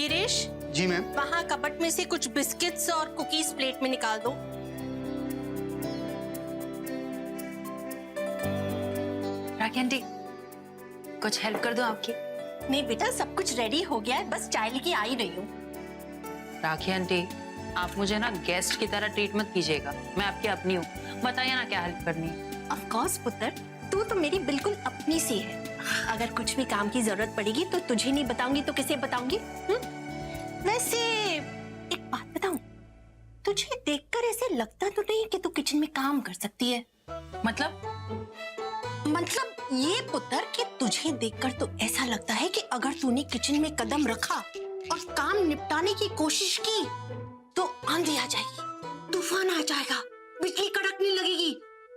गिरीश, जी ma'am. वहाँ कबट में से कुछ बिस्किट्स और कुकीज प्लेट में निकाल दो। राखी आंटी, कुछ हेल्प कर दूं आपकी? नहीं बेटा, सब कुछ रेडी हो गया है, बस चाय लेके आ ही रही हूँ। राखी आंटी, आप मुझे ना गेस्ट की तरह ट्रीट मत कीजिएगा। मैं आपकी अपनी हूँ, बताइए ना क्या हेल्प करनी है। ऑफ कोर्स पुत्र, तू तो मेरी बिल्कुल अपनी सी है। अगर कुछ भी काम की जरूरत पड़ेगी तो तुझे नहीं बताऊंगी तो किसे बताऊंगी? वैसे एक बात बताऊं, तुझे देखकर ऐसे लगता तो नहीं कि तू किचन में काम कर सकती है। मतलब ये पुत्र कि तुझे देखकर तो ऐसा लगता है कि अगर तूने किचन में कदम रखा और काम निपटाने की कोशिश की तो आंधी आ जाएगी, तूफान आ जाएगा, बिजली कड़कने लगेगी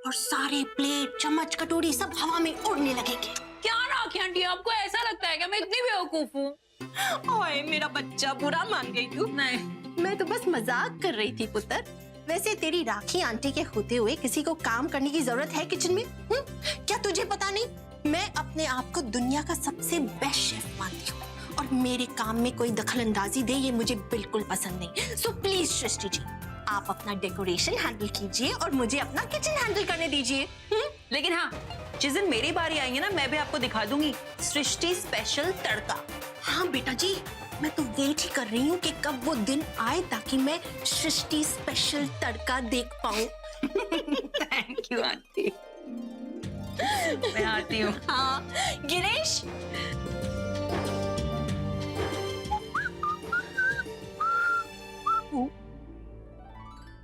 और सारे प्लेट चम्मच कटोरी सब हवा में उड़ने लगेंगे। क्या राखी आंटी, आपको ऐसा लगता है कि मैं इतनी बेवकूफ हूँ? ओए मेरा बच्चा, बुरा मान गई तू? नहीं, मैं तो बस मजाक कर रही थी पुत्र। वैसे तेरी राखी आंटी के होते हुए किसी को काम करने की जरूरत है किचन में? क्या तुझे पता नहीं, मैं अपने आप को दुनिया का सबसे बेस्ट शेफ मानती हूँ और मेरे काम में कोई दखल अंदाजी दे ये मुझे बिल्कुल पसंद नहीं। सो प्लीज सृष्टि जी, आप अपना डेकोरेशन हैंडल कीजिए और मुझे अपना किचन हैंडल करने दीजिए। लेकिन हाँ, जिस दिन मेरी बारी आएगी ना, मैं भी आपको दिखा दूंगी सृष्टि स्पेशल तड़का। हाँ बेटा जी, मैं तो वेट ही कर रही हूँ कि कब वो दिन आए ताकि मैं सृष्टि स्पेशल तड़का देख पाऊँ। थैंक यू आंटी, मैं आती हूँ। हाँ गिरीश,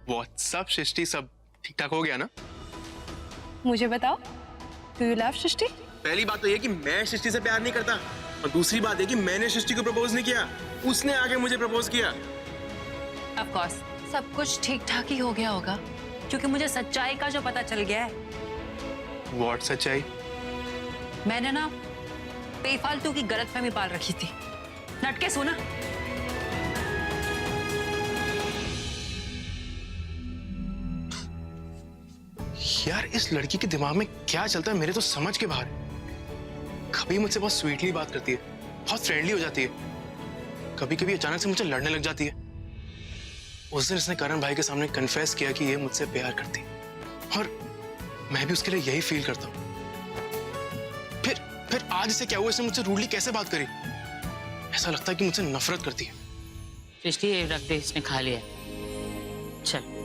व्हाट्सअप सृष्टि, सब ठीक ठाक हो गया ना? मुझे बताओ, डू यू लव सृष्टि? पहली बात तो ये कि मैं सृष्टि से प्यार नहीं करता और दूसरी बात है कि मैंने सृष्टि को प्रपोज नहीं किया, उसने आगे मुझे प्रपोज किया। ऑफ कोर्स सब कुछ ठीक ठाक ही हो गया होगा, क्योंकि मुझे सच्चाई का जो पता चल गया है। व्हाट सच्चाई? मैंने ना बेफालतू की गलतफहमी पाल रखी थी। नटके सुना। यार इस लड़की के दिमाग में क्या चलता है, मेरे तो समझ के बाहर है। कभी मुझसे बहुत स्वीटली बात करती है, बहुत फ्रेंडली हो जाती है, कभी कभी अचानक से मुझसे लड़ने लग जाती है। उस दिन इसने करण भाई के सामने कन्फेस किया कि ये मुझसे प्यार करती है और मैं भी उसके लिए यही फील करता हूँ। फिर आज इसे क्या हुआ, इसने मुझसे रूडली कैसे बात करी? ऐसा लगता है कि मुझसे नफरत करती है। सृष्टि रख दे, इसने खा लिया। चल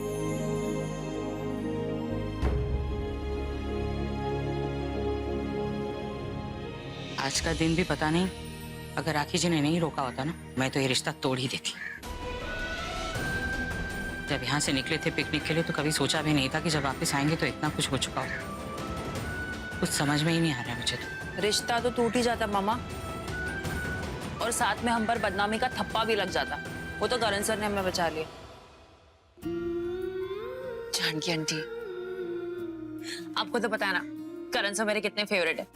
आज का दिन भी पता नहीं, अगर राखी जी ने नहीं रोका होता ना, मैं तो ये रिश्ता तोड़ ही देती। जब यहाँ से निकले थे पिकनिक के लिए तो कभी सोचा भी नहीं था कि जब वापस आएंगे तो इतना कुछ हो चुका हो। कुछ समझ में ही नहीं आ रहा मुझे तो। रिश्ता तो टूट ही जाता मामा, और साथ में हम पर बदनामी का थप्पा भी लग जाता। वो तो करण सर ने हमें बचा लिया। जानकी आंटी, आपको तो पता है ना करण सर मेरे कितने फेवरेट है,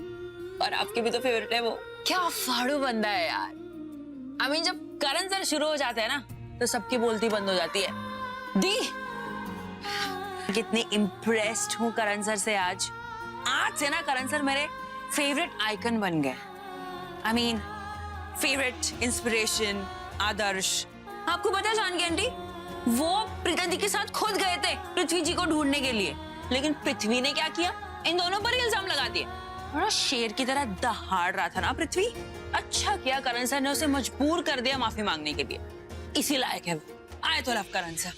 और आपके भी तो फेवरेट है वो। क्या फाड़ू बंदा है यार। I mean, जब करण सर शुरू हो जाते हैं ना तो सबकी बोलती बंद हो जाती है। दी कितनी इम्प्रेस्ड हूँ करण सर से। आज से ना करण सर मेरे फेवरेट आइकन बन गए। I mean, फेवरेट इंस्पिरेशन, आदर्श। आपको पता है जानकी आंटी, वो प्रीता दी के साथ खुद गए थे पृथ्वी जी को ढूंढने के लिए, लेकिन पृथ्वी ने क्या किया, इन दोनों पर इल्जाम लगा दिया। बड़ा शेर की तरह दहाड़ रहा था ना पृथ्वी। अच्छा किया करण सर ने उसे मजबूर कर दिया माफी मांगने के लिए। इसी लायक है वो। आए तो लव करण सर।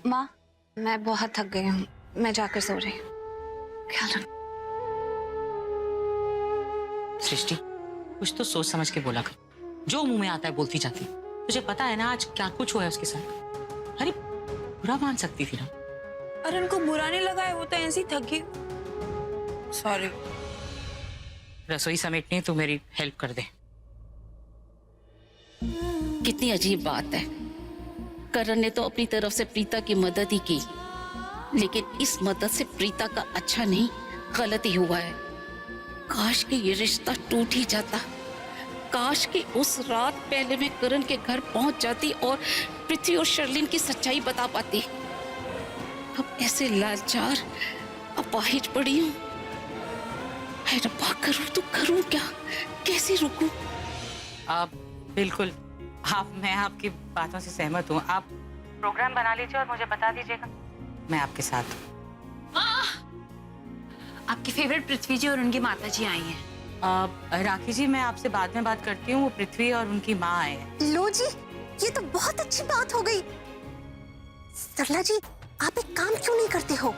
माँ, मैं बहुत थक गई हूँ, मैं जाकर सो रही हूँ। ख्याल रखना। सृष्टि, कुछ तो सोच समझ के बोला कर, जो मुंह में आता है बोलती जाती। तुझे पता है ना आज क्या कुछ हुआ है उसके साथ। अरे बुरा मान सकती थी ना। अरे उनको बुरा नहीं लगा है, वो तो ऐसी थकी। सॉरी। रसोई समेटनी, तू मेरी हेल्प कर दे। कितनी अजीब बात है, करण ने तो अपनी तरफ से प्रीता की मदद ही की, लेकिन इस मदद से प्रीता का अच्छा नहीं गलत ही हुआ है। काश कि ये रिश्ता टूट ही जाता, काश कि उस रात पहले मैं करण के घर पहुंच जाती और पृथ्वी और शर्लिन की सच्चाई बता पाती। अब ऐसे लाचार अपाहिज पड़ी हूँ। है रब्बा, करूँ तो करूँ क्या, कैसे रुकूं? आप बिल्कुल, मैं आपकी बातों से सहमत हूँ। आप प्रोग्राम बना लीजिए और मुझे बता दीजिएगा, मैं आपके साथ हूँ। आपकी फेवरेट पृथ्वी जी और उनकी माता जी आई हैं। राखी जी, मैं आपसे बाद में बात करती हूँ। वो पृथ्वी और उनकी माँ आए हैं। लो जी, ये तो बहुत अच्छी बात हो गई। सरला जी, आप एक काम क्यों नहीं करते हो?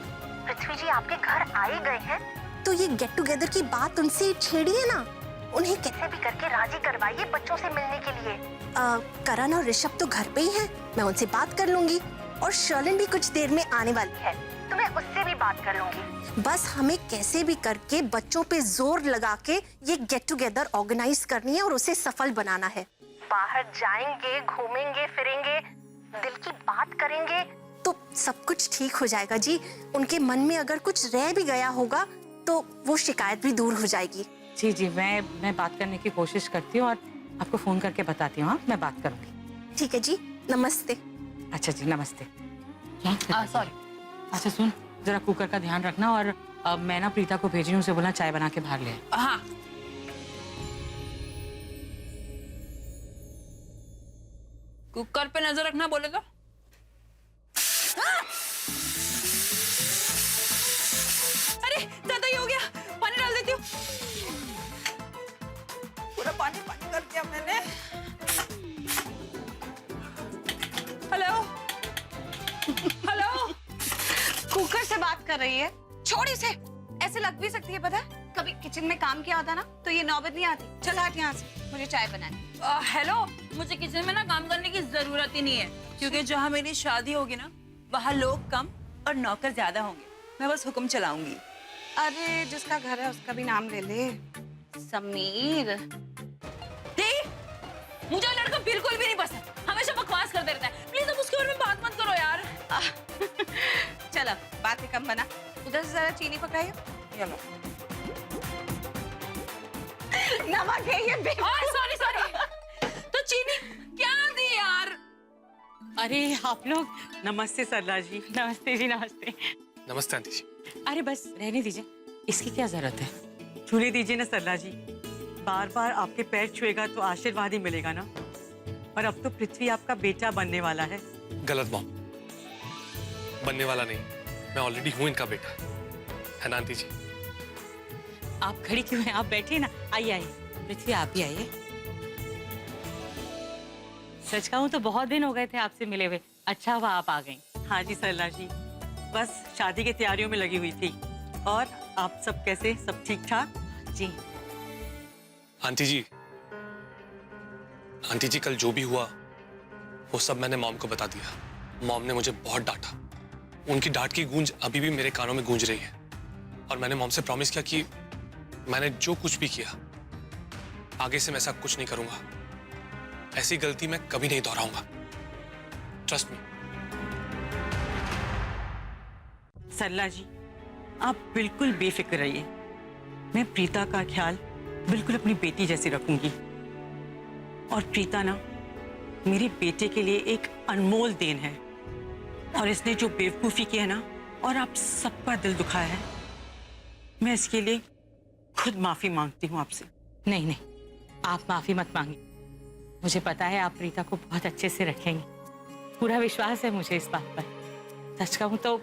पृथ्वी जी आपके घर आए गए हैं तो ये गेट टुगेदर की बात उनसे छेड़िए ना। उन्हें कैसे भी करके राजी करवाइए बच्चों से मिलने के लिए। करण और ऋषभ तो घर पे ही हैं, मैं उनसे बात कर लूंगी। और शर्लिन भी कुछ देर में आने वाली है तो मैं उससे भी बात कर लूंगी। बस हमें कैसे भी करके बच्चों पे जोर लगा के ये गेट टुगेदर ऑर्गेनाइज करनी है और उसे सफल बनाना है। बाहर जाएंगे, घूमेंगे फिरेंगे, दिल की बात करेंगे तो सब कुछ ठीक हो जाएगा जी। उनके मन में अगर कुछ रह भी गया होगा तो वो शिकायत भी दूर हो जाएगी। जी जी, मैं बात करने की कोशिश करती हूँ और आपको फोन करके बताती हूँ। हाँ, मैं बात करूँगी। ठीक है जी, नमस्ते। अच्छा जी, नमस्ते। सॉरी। अच्छा सुन, जरा कुकर का ध्यान रखना। और मैं ना प्रीता को भेज रही हूँ, उसे बोलना चाय बना के बाहर ले आए। हाँ। कुकर पे नजर रखना बोले तो। अरे ज्यादा ही हो गया, पानी डाल देती हूँ। पूरा पानी पानी कर दिया मैंने। हेलो हेलो, कुकर से बात कर रही है। छोड़ इसे, ऐसे लग भी सकती है पता है। कभी किचन में काम किया होता ना तो ये नौबत नहीं आती। चल हट यहाँ से, मुझे चाय बनानी। हेलो, मुझे किचन में ना काम करने की जरूरत ही नहीं है, क्योंकि जहाँ मेरी शादी होगी ना वहाँ लोग कम और नौकर ज्यादा होंगे। मैं बस हुक्म चलाऊंगी। अरे जिसका घर है उसका भी नाम ले ले, समीर। मुझे लड़का बिल्कुल भी नहीं पसंद, हमेशा बकवास करते रहता है। प्लीज अब उसके बारे में बात मत करो यार। चल अब बातें कम बना, उधर से जरा चीनी पकाइए। चलो। नमक है ये। Sorry sorry. तो चीनी क्या दी यार? अरे आप लोग, नमस्ते सरला जी। नमस्ते जी, नमस्ते। नमस्ते आंटी जी। अरे बस रहने दीजिए, इसकी क्या जरूरत है। छूने दीजिए ना सरला जी, बार बार आपके पैर छुएगा तो आशीर्वाद ही मिलेगा ना। और अब तो पृथ्वी आपका बेटा बनने वाला है। गलत मॉम, बनने वाला नहीं, मैं ऑलरेडी हूं इनका बेटा, है ना आंटी जी? आप खड़ी क्यों हैं? आप बैठिए ना। आइए आइए, पृथ्वी आप भी आइए। सच कहूं तो बहुत दिन हो गए थे आपसे मिले हुए। अच्छा हुआ आप आ गई। हाँ जी सरला जी, बस शादी की तैयारियों में लगी हुई थी। और आप सब कैसे, सब ठीक ठाक? जी आंटी जी, आंटी जी कल जो भी हुआ वो सब मैंने मॉम को बता दिया। मॉम ने मुझे बहुत डांटा। उनकी डांट की गूंज अभी भी मेरे कानों में गूंज रही है। और मैंने मॉम से प्रॉमिस किया कि मैंने जो कुछ भी किया आगे से मैं ऐसा कुछ नहीं करूंगा। ऐसी गलती मैं कभी नहीं दोहराऊंगा। Trust me. सरला जी, आप बिल्कुल बेफिक्र रहिए। मैं प्रीता का ख्याल बिल्कुल अपनी बेटी जैसी रखूंगी। और प्रीता ना मेरे बेटे के लिए एक अनमोल देन है। और इसने जो बेवकूफी की है ना, और आप सबका दिल दुखाया है, मैं इसके लिए खुद माफी मांगती हूँ आपसे। नहीं नहीं, आप माफी मत मांगिए। मुझे पता है आप प्रीता को बहुत अच्छे से रखेंगे। पूरा विश्वास है मुझे इस बात पर। सच कहूँ तो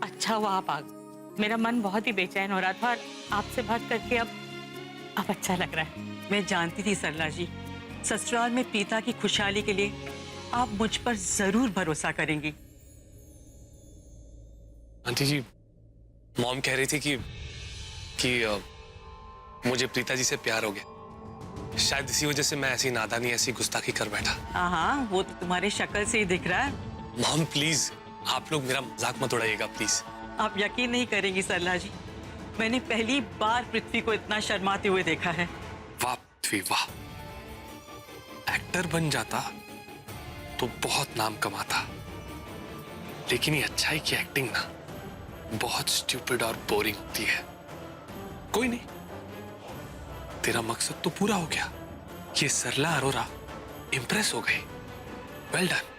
अच्छा हुआ आप आ गए। मेरा मन बहुत ही बेचैन हो रहा था और आपसे बात करके अब अच्छा लग रहा है। मैं जानती थी सरला जी, ससुराल में प्रीता की खुशहाली के लिए आप मुझ पर जरूर भरोसा करेंगी। आंटी जी, मॉम कह रही थी कि मुझे प्रीता जी से प्यार हो गया। शायद इसी वजह से मैं ऐसी नादानी, ऐसी गुस्ताखी कर बैठा। हाँ, वो तो तुम्हारे शक्ल से ही दिख रहा है। मॉम प्लीज, आप लोग मेरा मजाक मत उड़ाइएगा प्लीज। आप यकीन नहीं करेंगी सरला जी, मैंने पहली बार पृथ्वी को इतना शर्माते हुए देखा है। वाह पृथ्वी वाह, एक्टर बन जाता तो बहुत नाम कमाता। लेकिन ये अच्छाई की एक्टिंग ना बहुत स्टूपिड और बोरिंग होती है। कोई नहीं, तेरा मकसद तो पूरा हो गया। ये सरला अरोरा इम्प्रेस हो गई। Well done.